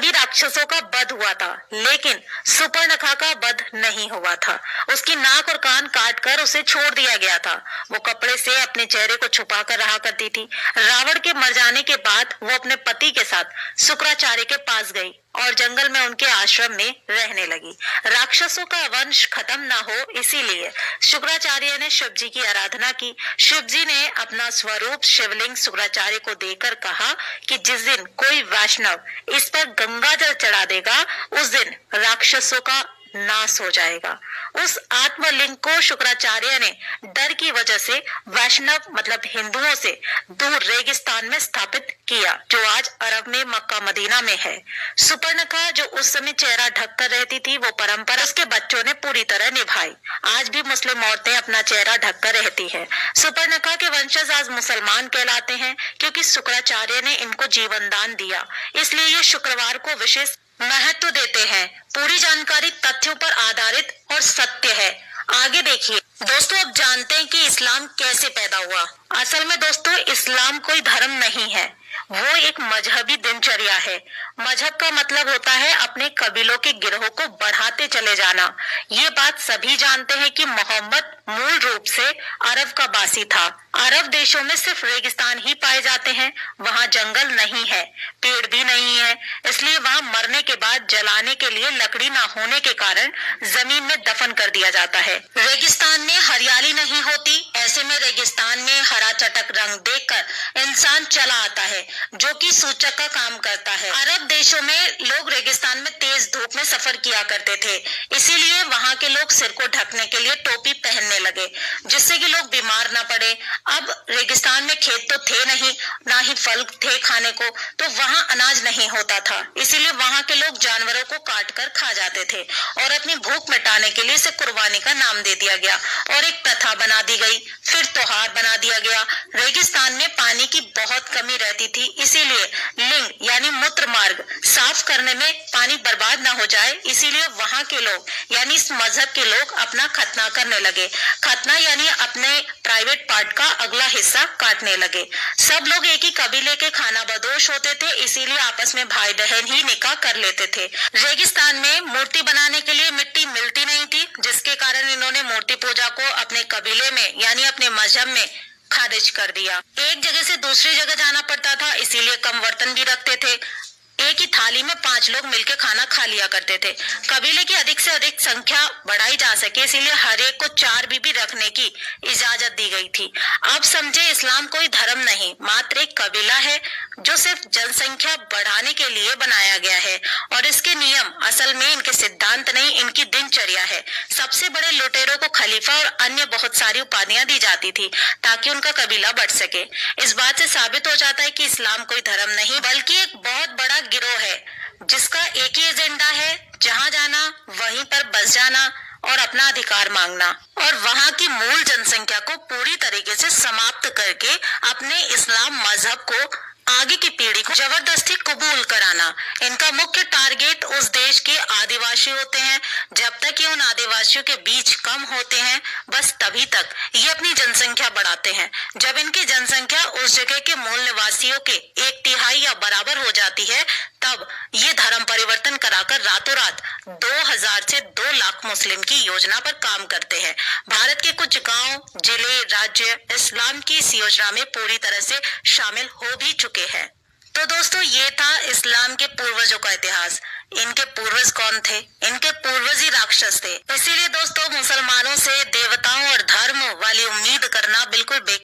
सभी राक्षसों का वध हुआ था, लेकिन सुपर्णखा का वध नहीं हुआ था। उसकी नाक और कान काट कर उसे छोड़ दिया गया था। वो कपड़े से अपने चेहरे को छुपा कर रहा करती थी। रावण के मर जाने के बाद वो अपने पति के साथ शुक्राचार्य के पास गई और जंगल में उनके आश्रम में रहने लगी। राक्षसों का वंश खत्म ना हो, इसीलिए शुक्राचार्य ने शिव जी की आराधना की। शिव जी ने अपना स्वरूप शिवलिंग शुक्राचार्य को देकर कहा कि जिस दिन कोई वैष्णव इस पर गंगा जल चढ़ा देगा, उस दिन राक्षसों का नाश हो जाएगा। उस आत्मलिंग को शुक्राचार्य ने डर की वजह से वैष्णव मतलब हिंदुओं से दूर रेगिस्तान में स्थापित किया, जो आज अरब में मक्का मदीना में है। सुपर्णखा जो उस समय चेहरा ढककर रहती थी, वो परंपरा उसके बच्चों ने पूरी तरह निभाई। आज भी मुस्लिम औरतें अपना चेहरा ढककर रहती है। सुपर्णखा के वंशज आज मुसलमान कहलाते हैं, क्योंकि शुक्राचार्य ने इनको जीवन दान दिया। इसलिए ये शुक्रवार को विशेष महत्व देते हैं। पूरी जानकारी तथ्यों पर आधारित और सत्य है। आगे देखिए दोस्तों, अब जानते हैं कि इस्लाम कैसे पैदा हुआ। असल में दोस्तों, इस्लाम कोई धर्म नहीं है, वो एक मजहबी दिनचर्या है। मजहब का मतलब होता है अपने कबीलों के गिरोह को बढ़ाते चले जाना। ये बात सभी जानते हैं कि मोहम्मद मूल रूप से अरब का बासी था। अरब देशों में सिर्फ रेगिस्तान ही पाए जाते हैं, वहाँ जंगल नहीं है, पेड़ भी नहीं है, इसलिए वहाँ मरने के बाद जलाने के लिए लकड़ी ना होने के कारण जमीन में दफन कर दिया जाता है। रेगिस्तान में हरियाली नहीं होती, ऐसे में रेगिस्तान में हरा चटक रंग देखकर इंसान चला आता है, जो कि सूचक का काम करता है। अरब देशों में लोग रेगिस्तान में तेज धूप में सफर किया करते थे, इसीलिए वहाँ के लोग सिर को ढकने के लिए टोपी पहनने लगे, जिससे कि लोग बीमार ना पड़े। अब रेगिस्तान में खेत तो थे नहीं, ना ही फल थे खाने को, तो वहाँ अनाज नहीं होता था, इसीलिए वहाँ के लोग जानवरों को काट कर खा जाते थे और अपनी भूख मिटाने के लिए इसे कुर्बानी का नाम दे दिया गया और एक प्रथा बना दी गई। फिर त्योहार बना दिया गया। रेगिस्तान में पानी की बहुत कमी रहती थी, इसीलिए लिंग यानी मूत्र मार्ग साफ करने में पानी बर्बाद ना हो जाए, इसीलिए वहाँ के लोग यानी इस मजहब के लोग अपना खतना करने लगे। खतना यानी अपने प्राइवेट पार्ट का अगला हिस्सा काटने लगे। सब लोग एक ही कबीले के खानाबदोश होते थे, इसीलिए आपस में भाई बहन ही निकाह कर लेते थे। रेगिस्तान में मूर्ति बनाने के लिए मिट्टी मिलती नहीं थी, जिसके कारण इन्होंने मूर्ति पूजा को अपने कबीले में यानी अपने मजहब में खारिज कर दिया। एक जगह से दूसरी जगह जाना पड़ता था, इसीलिए कम बर्तन भी रखते थे। एक ही थाली में 5 लोग मिलकर खाना खा लिया करते थे। कबीले की अधिक से अधिक संख्या बढ़ाई जा सके, इसीलिए हर एक को 4 बीबी रखने की इजाजत दी गई थी। अब समझे, इस्लाम कोई धर्म नहीं, मात्र एक कबीला है जो सिर्फ जनसंख्या बढ़ाने के लिए बनाया गया है, और इसके नियम असल में इनके सिद्धांत नहीं, इनकी दिनचर्या है। सबसे बड़े लुटेरों को खलीफा और अन्य बहुत सारी उपाधियां दी जाती थी ताकि उनका कबीला बढ़ सके। इस बात से साबित हो जाता है कि इस्लाम कोई धर्म नहीं बल्कि एक बहुत बड़ा गिरोह है, जिसका एक ही एजेंडा है, जहाँ जाना वहीं पर बस जाना और अपना अधिकार मांगना, और वहाँ की मूल जनसंख्या को पूरी तरीके से समाप्त करके अपने इस्लाम मजहब को आगे की पीढ़ी को जबरदस्ती कबूल कराना। इनका मुख्य टारगेट उस देश के आदिवासी होते हैं। जब तक ये उन आदिवासियों के बीच कम होते हैं, बस तभी तक ये अपनी जनसंख्या बढ़ाते हैं। जब इनकी जनसंख्या उस जगह के मूल निवासियों के 1/3 या बराबर हो जाती है, तब ये धर्म परिवर्तन कराकर रातों रात 2000 से 2 लाख मुस्लिम की योजना पर काम करते हैं। भारत के कुछ गांव, जिले, राज्य इस्लाम की इस योजना में पूरी तरह से शामिल हो भी चुके हैं। तो दोस्तों, ये था इस्लाम के पूर्वजों का इतिहास। इनके पूर्वज कौन थे? इनके पूर्वज ही राक्षस थे। इसीलिए दोस्तों, मुसलमानों से देवताओं और धर्म वाली उम्मीद करना बिल्कुल बेकार